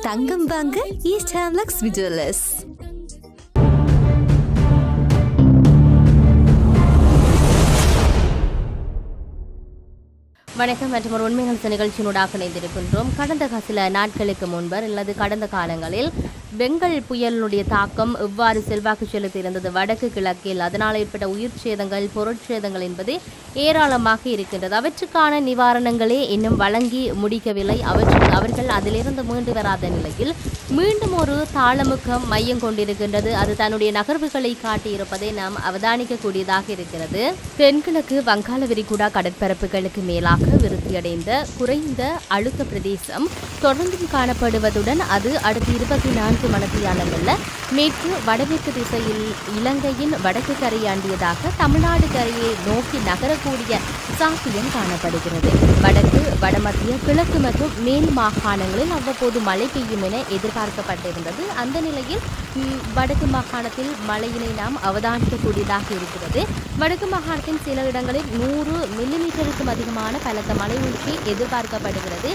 தங்கம் வாங்க ஈஸ்ட் ஹேம்லக்ஸ் விஜுவலர்ஸ். வணக்கம் மற்றும் ஒரு உண்மைகள் நிகழ்ச்சியினூடாக இணைந்திருக்கின்றோம். கடந்த சில நாட்களுக்கு முன்பர் அல்லது கடந்த காலங்களில் பெங்கல் புயலினுடைய தாக்கம் எவ்வாறு செல்வாக்கு செலுத்தியிருந்தது வடக்கு கிழக்கில், அதனால் ஏற்பட்ட உயிர் சேதங்கள், பொருட்சேதங்கள் என்பது ஏராளமாக இருக்கின்றது. அவற்றுக்கான நிவாரணங்களே இன்னும் வழங்கி முடிக்கவில்லை. அவர்கள் அதிலிருந்து மீண்டு வராத நிலையில் மீண்டும் ஒரு தாளமுகம் மையம் கொண்டிருக்கின்றது. அது தன்னுடைய நகர்வுகளை காட்டியிருப்பதை நாம் அவதானிக்கக்கூடியதாக இருக்கிறது. தென்கிழக்கு வங்காள விரிகுடா கடற்பரப்புகளுக்கு மேலாக விருத்தியடைந்த குறைந்த அழுத்த பிரதேசம் தொடர்ந்தும் காணப்படுவதுடன் அது அடுத்த 24 மணித்தியாலங்கள்ல மேற்கு வடமேற்கு திசையில் இலங்கையின் வடக்கு கரையாண்டியதாக தமிழ்நாடு கரையை நோக்கி நகரக்கூடிய சாத்தியம் காணப்படுகிறது. வடக்கு, வடமத்திய, கிழக்கு மற்றும் மேல் மாகாணங்களில் அவ்வப்போது மழை பெய்யும் என எதிர்பார்க்கப்பட்டிருந்தது. அந்த நிலையில் வடக்கு மாகாணத்தில் மழையினை நாம் அவதானிக்கக்கூடியதாக இருக்கிறது. வடக்கு மாகாணத்தின் சில இடங்களில் 100 மில்லிமீட்டருக்கும் அதிகமான பலத்த மழை வீழ்ச்சி எதிர்பார்க்கப்படுகிறது.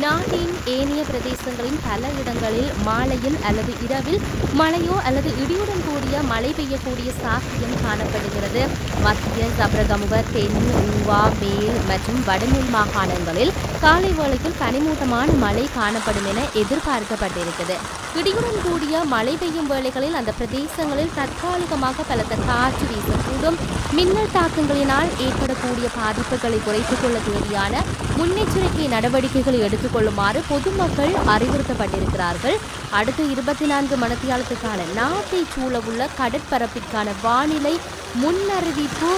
நாட்டின் ஏனைய பிரதேசங்களின் பல இடங்களில் மாலையில் அல்லது இரவில் மழையோ அல்லது இடியுடன் கூடிய மழை பெய்யக்கூடிய சாத்தியம் காணப்படுகிறது. மத்திய, சப்ரகமுக, தென், ஊவா, மேல் மற்றும் வடமேல் மாகாணங்களில் காலை வேளையில் பனிமூட்டமான மழை காணப்படும் என எதிர்பார்க்கப்பட்டிருக்கிறது. இடியுடன் கூடிய மழை பெய்யும் வேளைகளில் அந்த பிரதேசங்களில் தற்காலிகமாக பலத்த காற்று வீசக்கூடும். மின்னல் தாக்கங்களினால் ஏற்படக்கூடிய பாதிப்புகளை குறைத்துக் கொள்ள தேவையான முன்னெச்சரிக்கை நடவடிக்கைகளை எடுத்துக்கொள்ளுமாறு பொதுமக்கள் அறிவுறுத்தப்பட்டிருக்கிறார்கள். அடுத்த 24 மணித்தியாலத்துக்கான நாட்டை சூழவுள்ள கடற்பரப்பிற்கான வானிலை முன்னறிவிப்பு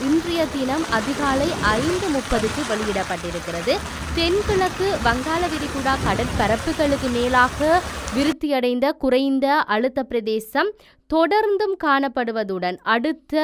இன்றைய தினம் அதிகாலை 5:30க்கு வெளியிடப்பட்டிருக்கிறது. தென்கிழக்கு வங்காள விரிகுடா கடற்பரப்புகளுக்கு மேலாக விருத்தியடைந்த குறைந்த அழுத்த பிரதேசம் தொடர்ந்தும் காணப்படுவதுடன் அடுத்த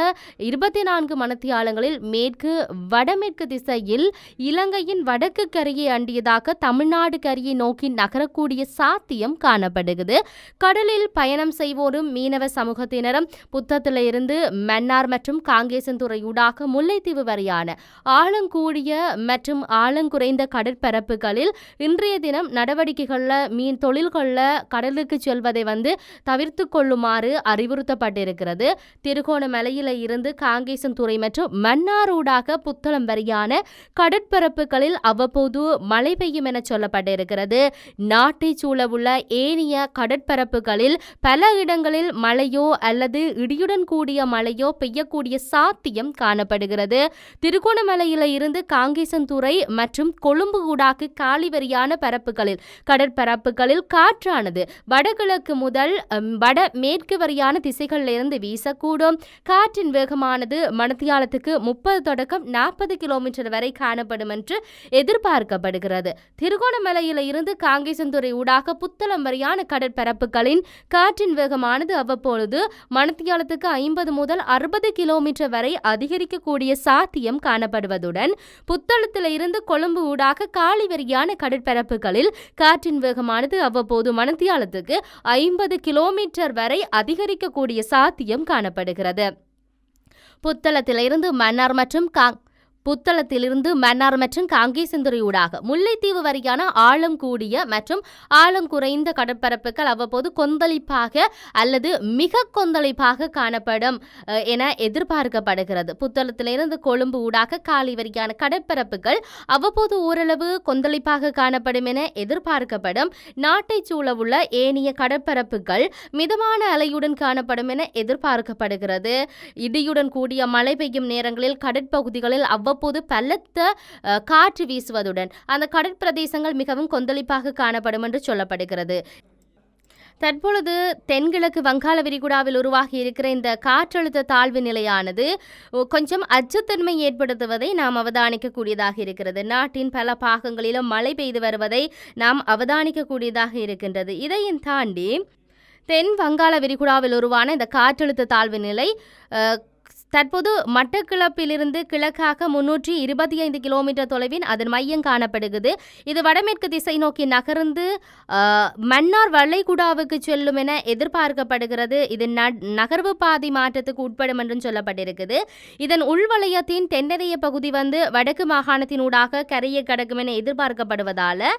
24 மணித்தியாலங்களில் மேற்கு வடமேற்கு திசையில் இலங்கையின் வடக்கு கரையை அண்டியதாக தமிழ்நாடு கரையை நோக்கி நகரக்கூடிய சாத்தியம் காணப்படுகிறது. கடலில் பயணம் செய்வோரும் மீனவ சமூகத்தினரும் புத்தத்திலிருந்து மன்னார் மற்றும் காங்கேசன்துறை ஊடாக முல்லைத்தீவு வரையான ஆழங்கூடிய மற்றும் ஆழங்குறைந்த கடற்பரப்புகளில் இன்றைய தினம் நடவடிக்கைகளில் மீன் தொழில்களில் கடலுக்கு செல்வதை தவிர்த்து கொள்ளுமாறு அறிவுறுத்தப்பட்டிருக்கிறது. திருகோணமலையில இருந்து காங்கேசன்துறை மற்றும் மன்னாரூடாக புத்தளம் வரையான கடற்பரப்புகளில் அவ்வப்போது மழை பெய்யும் என சொல்லப்பட்டிருக்கிறது. நாட்டை சூழவுள்ள ஏனைய கடற்பரப்புகளில் பல இடங்களில் மழையோ அல்லது இடியுடன் கூடிய மழையோ பெய்யக்கூடிய சாத்தியம் காணப்படுகிறது. திருகோணமலையில இருந்து காங்கேசன்துறை மற்றும் கொழும்பு ஊடாக காலிவரியான பரப்புகளில் கடற்பரப்புகளில் காற்றானது வடகிழக்கு முதல் வட மேற்கு வரையான திசைகளில் இருந்து வீசக்கூடும். காற்றின் வேகமானது மணித்தியாலத்துக்கு 30 தொடக்கம் 40 கிலோமீட்டர் வரை காணப்படும் என்று எதிர்பார்க்கப்படுகிறது. திருகோணமலையில இருந்து காங்கேசன்துறை ஊடாக புத்தளம் வரையான கடற்பரப்புகளின் காற்றின் வேகமானது அவ்வப்பொழுது மணித்தியாலத்துக்கு 50 முதல் 60 கிலோமீட்டர் வரை அதிகரிக்கக்கூடிய சாத்தியம் காணப்படுவதுடன் புத்தளத்தில் இருந்து கொழும்பு ஊடாக காலிவரியான கடற்பரப்புகளில் காற்றின் வேகமானது அவ்வப்போது மணித்தியாலத்துக்கு 50 கிலோமீட்டர் வரை அதிகரிக்கக்கூடிய சாத்தியம் காணப்படுகிறது. புத்தளத்திலிருந்து மன்னார் மற்றும் காங்கேசன்துறை ஊடாக முல்லைத்தீவு வரையான ஆழம் கூடிய மற்றும் ஆழம் குறைந்த கடற்பரப்புகள் அவ்வப்போது கொந்தளிப்பாக அல்லது மிக கொந்தளிப்பாக காணப்படும் என எதிர்பார்க்கப்படுகிறது. புத்தளத்திலிருந்து கொழும்பு ஊடாக காலி வரையான கடற்பரப்புகள் அவ்வப்போது ஓரளவு கொந்தளிப்பாக காணப்படும் என எதிர்பார்க்கப்படும். நாட்டை சூழவுள்ள ஏனைய கடற்பரப்புகள் மிதமான அலையுடன் காணப்படும் என எதிர்பார்க்கப்படுகிறது. இடியுடன் கூடிய மழை பெய்யும் நேரங்களில் கடற்பகுதிகளில் அவ்வப்போது பலத்த காற்று வீசுவதுடன் அந்த கடற்பிரதேசங்கள் மிகவும் கொந்தளிப்பாக காணப்படும் என்று சொல்லப்படுகிறது. தற்பொழுது தென்கிழக்கு வங்காள விரிகுடாவில் உருவாகி இருக்கிற இந்த காற்றழுத்த தாழ்வு நிலையானது கொஞ்சம் அச்சத்தன்மை ஏற்படுத்துவதை நாம் அவதானிக்கக்கூடியதாக இருக்கிறது. நாட்டின் பல பாகங்களிலும் மழை பெய்து வருவதை நாம் அவதானிக்கக்கூடியதாக இருக்கின்றது. இதையும் தாண்டி தென் வங்காள விரிகுடாவில் உருவான இந்த காற்றழுத்த தாழ்வு நிலை தற்போது மட்டக்களப்பிலிருந்து கிழக்காக 325 கிலோமீட்டர் தொலைவில் அதன் மையம் காணப்படுகிறது. இது வடமேற்கு திசை நோக்கி நகர்ந்து மன்னார் வளைகுடாவுக்கு செல்லும் என எதிர்பார்க்கப்படுகிறது. இது நகர்வு பாதை மாற்றத்துக்கு உட்படும் என்றும் சொல்லப்பட்டிருக்குது. இதன் உள்வலயத்தின் தென்னரைய பகுதி வடக்கு மாகாணத்தினூடாக கரையை கடக்கும் என எதிர்பார்க்கப்படுவதால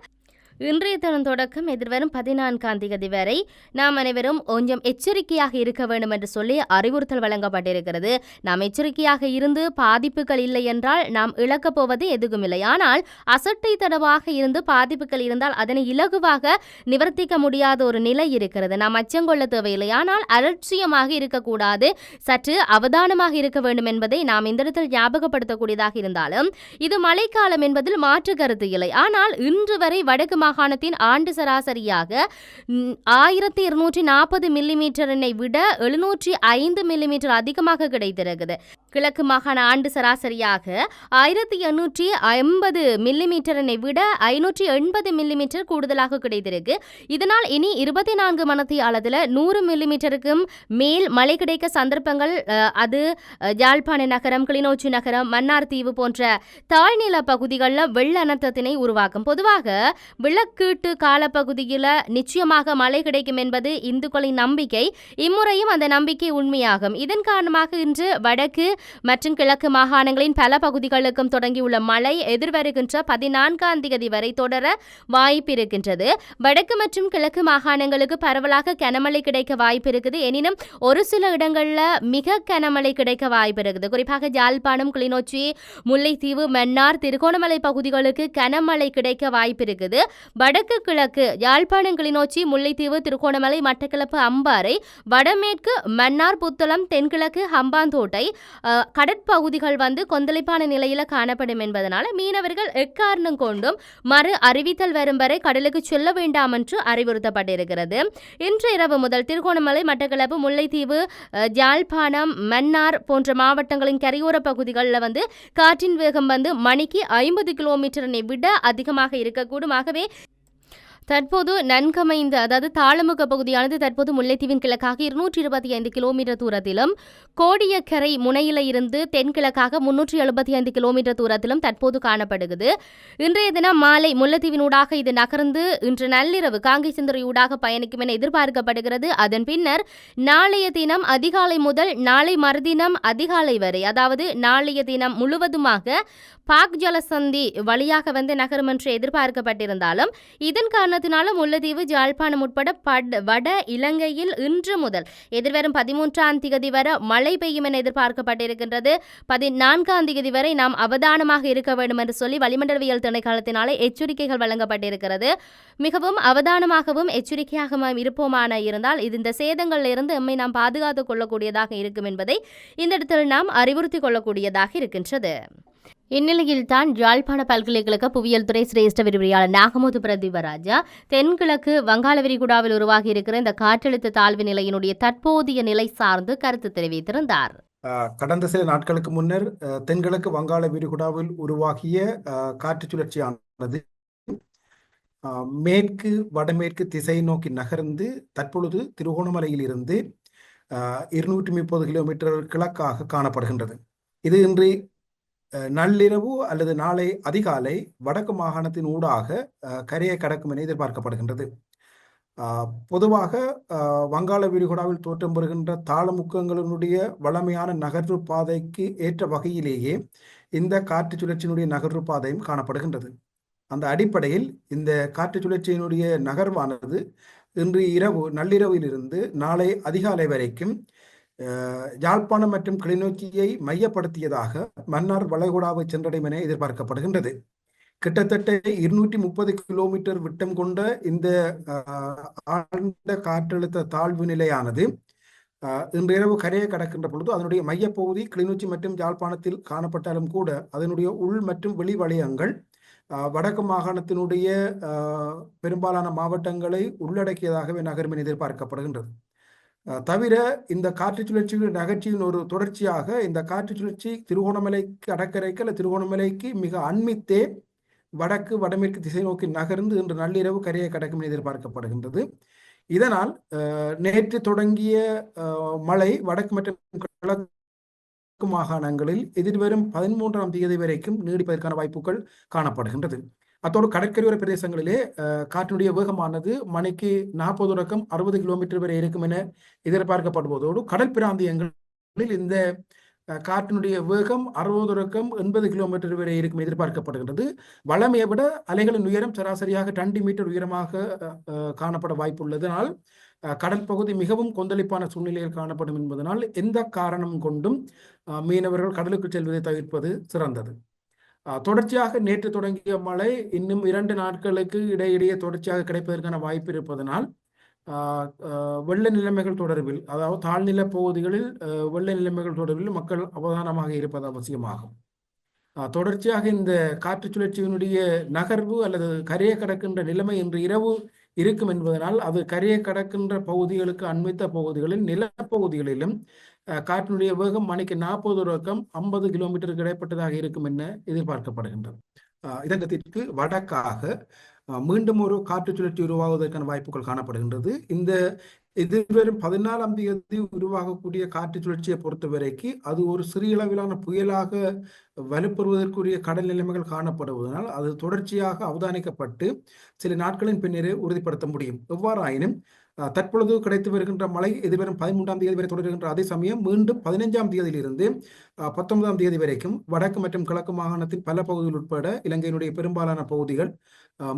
இன்றைய தினம் தொடக்கம் எதிர்வரும் 14ஆம் தேதி வரை நாம் அனைவரும் கொஞ்சம் எச்சரிக்கையாக இருக்க வேண்டும் என்று சொல்லி அறிவுறுத்தல் வழங்கப்பட்டிருக்கிறது. நாம் எச்சரிக்கையாக இருந்து பாதிப்புகள் இல்லை என்றால் நாம் இழக்கப் போவது எதுவும் இல்லை. ஆனால் அசட்டை தடவாக இருந்து பாதிப்புகள் இருந்தால் அதனை இலகுவாக நிவர்த்திக்க முடியாத ஒரு நிலை இருக்கிறது. நாம் அச்சங்கொள்ள தேவையில்லை. ஆனால் அலட்சியமாக இருக்கக்கூடாது, சற்று அவதானமாக இருக்க வேண்டும் என்பதை நாம் இந்த இடத்தில் ஞாபகப்படுத்தக்கூடியதாக இருந்தாலும் இது மழைக்காலம் என்பதில் மாற்று கருத்து இல்லை. ஆனால் இன்று வரை வடக்கு மாகாணத்தின் ஆண்டு சராசரியாக 1240 மில்லிமீட்டரினை விட 705 மில்லிமீட்டர் அதிகமாக கிடைத்திருக்குது. கிழக்கு மாகாண ஆண்டு சராசரியாக 1850 மில்லிமீட்டரினை விட 580 மில்லிமீட்டர் கூடுதலாக கிடைத்திருக்கு. இதனால் இனி 24 மணித்தியாலத்தில் 100 மில்லிமீட்டருக்கும் மேல் மழை கிடைக்க சந்தர்ப்பங்கள் அது யாழ்ப்பாண நகரம், கிளிநொச்சி நகரம், மன்னார் தீவு போன்ற தாழ்நில பகுதிகளில் வெள்ள அனர்த்தத்தினை உருவாக்கும். பொதுவாக விளக்கீட்டு காலப்பகுதியில் நிச்சயமாக மழை கிடைக்கும் என்பது இந்துக்களின் நம்பிக்கை. இம்முறையும் அந்த நம்பிக்கை உண்மையாகும். இதன் காரணமாக இன்று வடக்கு மற்றும் கிழக்கு மாகாணங்களின் பல பகுதிகளுக்கும் தொடங்கியுள்ள மழை எதிர்வருகின்ற 14ஆம் தேதி வரை தொடர வாய்ப்பு இருக்கின்றது. வடக்கு மற்றும் கிழக்கு மாகாணங்களுக்கு பரவலாக கனமழை கிடைக்க வாய்ப்பு இருக்குது. எனினும் ஒரு சில இடங்களில் மிக கனமழை கிடைக்க வாய்ப்பு இருக்குது. குறிப்பாக யாழ்ப்பாணம், கிளிநொச்சி, முல்லைத்தீவு, மன்னார், திருகோணமலை பகுதிகளுக்கு கனமழை கிடைக்க வாய்ப்பு இருக்குது. வடக்கு கிழக்கு யாழ்ப்பாணம், கிளிநொச்சி, முல்லைத்தீவு, திருகோணமலை, மட்டக்களப்பு, அம்பாறை, வடமேற்கு மன்னார், புத்தளம், தென்கிழக்கு ஹம்பாந்தோட்டை கடற்பகுதிகள் கொந்தளிப்பான நிலையில காணப்படும் என்பதனால மீனவர்கள் எக்காரணம் கொண்டும் மறு அறிவித்தல் வரும் வரை கடலுக்கு செல்ல வேண்டாம் என்று அறிவுறுத்தப்பட்டிருக்கிறது. இன்று இரவு முதல் திருகோணமலை, மட்டக்களப்பு, முல்லைத்தீவு, யாழ்ப்பாணம், மன்னார் போன்ற மாவட்டங்களின் கரையோர பகுதிகளில் காற்றின் வேகம் மணிக்கு 50 கிலோமீட்டரை விட அதிகமாக இருக்கக்கூடும். ஆகவே தற்போது நன்கமைந்த அதாவது தாளமுக பகுதியானது தற்போது முல்லைத்தீவின் கிழக்காக 225 கிலோமீட்டர் தூரத்திலும், கோடியக்கரை முனையில இருந்து தென்கிழக்காக 375 கிலோமீட்டர் தூரத்திலும் தற்போது காணப்படுகிறது. இன்றைய தினம் மாலை முல்லைத்தீவினூடாக இது நகர்ந்து இன்று நள்ளிரவு காங்கேசந்துறையூடாக பயணிக்கும் என எதிர்பார்க்கப்படுகிறது. அதன் பின்னர் நாளைய தினம் அதிகாலை முதல் நாளை மறுதினம் அதிகாலை வரை, அதாவது நாளைய தினம் முழுவதுமாக பாக் ஜலசந்தி வழியாக நகரும் என்று எதிர்பார்க்கப்பட்டிருந்தாலும் இதன் காரணத்தினால முல்லைத்தீவு, யாழ்ப்பாணம் உட்பட வட இலங்கையில் இன்று முதல் எதிர்வரும் 13ஆம் தேதி வரை மழை பெய்யும் என எதிர்பார்க்கப்பட்டிருக்கின்றது. 14ஆம் தேதி வரை நாம் அவதானமாக இருக்க வேண்டும் என்று சொல்லி வளிமண்டலவியல் திணைக்களத்தினாலே எச்சரிக்கைகள் வழங்கப்பட்டிருக்கிறது. மிகவும் அவதானமாகவும் எச்சரிக்கையாகவும் இருப்போமான இருந்தால் இந்த சேதங்களில் இருந்து எம்மை நாம் பாதுகாத்துக் கொள்ளக்கூடியதாக இருக்கும் என்பதை இந்த இடத்தில் நாம் அறிவுறுத்திக் கொள்ளக்கூடியதாக இருக்கின்றது. இந்நிலையில் தான் யாழ்ப்பாண பல்கலைக்கழக புவியியல் துறை சிரேஷ்ட விரிவுரையாளர் நாகமுத்து பிரதீபராஜா தென்கிழக்கு வங்காள விரிகுடாவில் உருவாகி இருக்கிற இந்த காற்றழுத்த தாழ்வு நிலையினுடைய தற்போதைய நிலை சார்ந்து கருத்து தெரிவித்திருந்தார். கடந்த சில நாட்களுக்கு முன்னர் தென்கிழக்கு வங்காள விரிகுடாவில் உருவாகிய காற்று சுழற்சியானது மேற்கு வடமேற்கு திசை நோக்கி நகர்ந்து தற்பொழுது திருகோணமலையில் இருந்து 230 கிலோமீட்டர் கிழக்காக காணப்படுகின்றது. இது இன்று நள்ளிரவு அல்லது நாளை அதிகாலை வடக்கு மாகாணத்தின் ஊடாக கரையை கடக்கும் என எதிர்பார்க்கப்படுகின்றது. பொதுவாக வங்காள விரிகுடாவில் தோற்றம் பெறுகின்ற தாளமுக்கங்களினுடைய வளமையான நகர்வு பாதைக்கு ஏற்ற வகையிலேயே இந்த காற்று சுழற்சியினுடைய நகர்வு பாதையும் காணப்படுகின்றது. அந்த அடிப்படையில் இந்த காற்று சுழற்சியினுடைய நகர்வானது இன்று நள்ளிரவிலிருந்து நாளை அதிகாலை வரைக்கும் யாழ்ப்பாணம் மற்றும் கிளிநொச்சியை மையப்படுத்தியதாக மன்னார் வளைகுடாவை சென்றடையும் என எதிர்பார்க்கப்படுகின்றது. கிட்டத்தட்ட 230 கிலோமீட்டர் விட்டம் கொண்ட இந்த ஆழ்ந்த காற்றழுத்த தாழ்வு நிலையானது இன்று இரவு கரையை கடக்கின்ற பொழுது அதனுடைய மையப்பகுதி கிளிநொச்சி மற்றும் யாழ்ப்பாணத்தில் காணப்பட்டாலும் கூட அதனுடைய உள் மற்றும் வெளி வலயங்கள் வடக்கு மாகாணத்தினுடைய பெரும்பாலான மாவட்டங்களை உள்ளடக்கியதாகவே நகரும் என எதிர்பார்க்கப்படுகின்றது. தவிர இந்த காற்று சுழற்சியின் நகர்ச்சியின் ஒரு தொடர்ச்சியாக இந்த காற்று சுழற்சி திருகோணமலைக்கு கடற்கரைக்கு அல்ல திருகோணமலைக்கு மிக அண்மித்தே வடக்கு வடமேற்கு திசை நோக்கி நகர்ந்து இன்று நள்ளிரவு கரையை கடக்கும் என எதிர்பார்க்கப்படுகின்றது. இதனால் நேற்று தொடங்கிய மழை வடக்கு மற்றும் கிழக்கு மாகாணங்களில் எதிர்வரும் 13ஆம் தேதி வரைக்கும் நீடிப்பதற்கான வாய்ப்புகள் காணப்படுகின்றது. அத்தோடு கடற்கரையோர பிரதேசங்களிலே காற்றினுடைய வேகமானது மணிக்கு 40 தொடக்கம் 60 கிலோமீட்டர் வரை இருக்கும் என எதிர்பார்க்கப்படுவதோடு கடல் பிராந்தியங்களில் இந்த காற்றினுடைய வேகம் 60 தொடக்கம் 80 கிலோமீட்டர் வரை இருக்கும் எதிர்பார்க்கப்படுகின்றது. வளமையை விட அலைகளின் உயரம் சராசரியாக 2 மீட்டர் உயரமாக காணப்பட வாய்ப்புள்ளதனால் கடல் பகுதி மிகவும் கொந்தளிப்பான சூழ்நிலையில் காணப்படும் என்பதனால் எந்த காரணம் கொண்டும் மீனவர்கள் கடலுக்கு செல்வதை தவிர்ப்பது சிறந்தது. தொடர்ச்சியாக நேற்று தொடங்கிய மழை இன்னும் 2 நாட்களுக்கு இடையிடையே தொடர்ச்சியாக கிடைப்பதற்கான வாய்ப்பு இருப்பதனால் வெள்ள நிலைமைகள் தொடர்பில், அதாவது தாழ்நில பகுதிகளில் வெள்ள நிலைமைகள் தொடர்பில் மக்கள் அவதானமாக இருப்பது அவசியமாகும். தொடர்ச்சியாக இந்த காற்று சுழற்சியினுடைய நகர்வு அல்லது கரையை கடக்கின்ற நிலைமை இன்று இரவு இருக்கும் என்பதனால் அது கரையை கடக்கின்ற பகுதிகளுக்கு அண்மித்த பகுதிகளில் நிலப்பகுதிகளிலும் காற்றினுடைய வேகம் மணிக்கு 40 தொடக்கம் 50 கிலோமீட்டருக்கு இடைப்பட்டதாக இருக்கும் என எதிர்பார்க்கப்படுகின்றது. இதற்கு வடக்காக மீண்டும் ஒரு காற்று சுழற்சி உருவாகுவதற்கான வாய்ப்புகள் காணப்படுகின்றது. இந்த எதிர்வரும் 14ஆம் தேதி உருவாகக்கூடிய காற்று சுழற்சியை பொறுத்தவரைக்கு அது ஒரு சிறிய அளவிலான புயலாக வலுப்பெறுவதற்குரிய கடல் நிலைமைகள் காணப்படுவதனால் அது தொடர்ச்சியாக அவதானிக்கப்பட்டு சில நாட்களின் பின்னரே உறுதிப்படுத்த முடியும். எவ்வாறாயினும் தற்பொழுது கிடைத்து வருகின்ற மழை எதிர்வரும் 13ஆம் தேதி வரை தொடர்கின்ற அதே சமயம் மீண்டும் 15ஆம் தேதியிலிருந்து 19ஆம் தேதி வரைக்கும் வடக்கு மற்றும் கிழக்கு மாகாணத்தின் பல பகுதிகள் உட்பட இலங்கையினுடைய பெரும்பாலான பகுதிகள்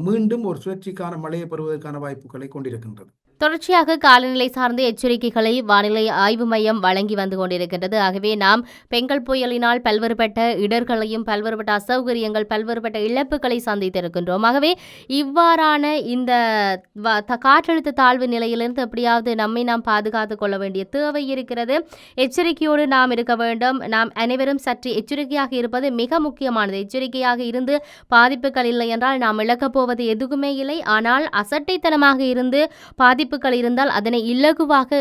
மீண்டும் ஒரு சுழற்சிக்கான மழையை பெறுவதற்கான வாய்ப்புகளை கொண்டிருக்கின்றது. தொடர்ச்சியாக காலநிலை சார்ந்த எச்சரிக்கைகளை வானிலை ஆய்வு மையம் வழங்கி வந்து கொண்டிருக்கின்றது. ஆகவே நாம் பெங்கல் புயலினால் பல்வேறுபட்ட இடர்களையும் பல்வேறுபட்ட அசௌகரியங்கள் பல்வேறுபட்ட இழப்புகளை சந்தித்திருக்கின்றோம். ஆகவே இவ்வாறான இந்த காற்றழுத்த தாழ்வு நிலையிலிருந்து எப்படியாவது நம்மை நாம் பாதுகாத்துக் கொள்ள வேண்டிய தேவை இருக்கிறது. எச்சரிக்கையோடு நாம் இருக்க வேண்டும். நாம் அனைவரும் சற்று எச்சரிக்கையாக இருப்பது மிக முக்கியமானது. எச்சரிக்கையாக இருந்து பாதிப்புகள் இல்லை என்றால் நாம் இழக்கப் போவது எதுவுமே இல்லை. ஆனால் அசட்டைத்தனமாக இருந்து பாதிப்புகள் இருந்தால் அதனை இலகுவாக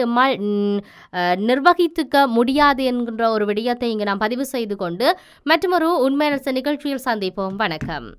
நிர்வகித்துக்க முடியாது என்கின்ற ஒரு விடயத்தை இங்கு நாம் பதிவு செய்து கொண்டு மற்றொரு உண்மை நிகழ்ச்சியில் சந்திப்போம். வணக்கம்.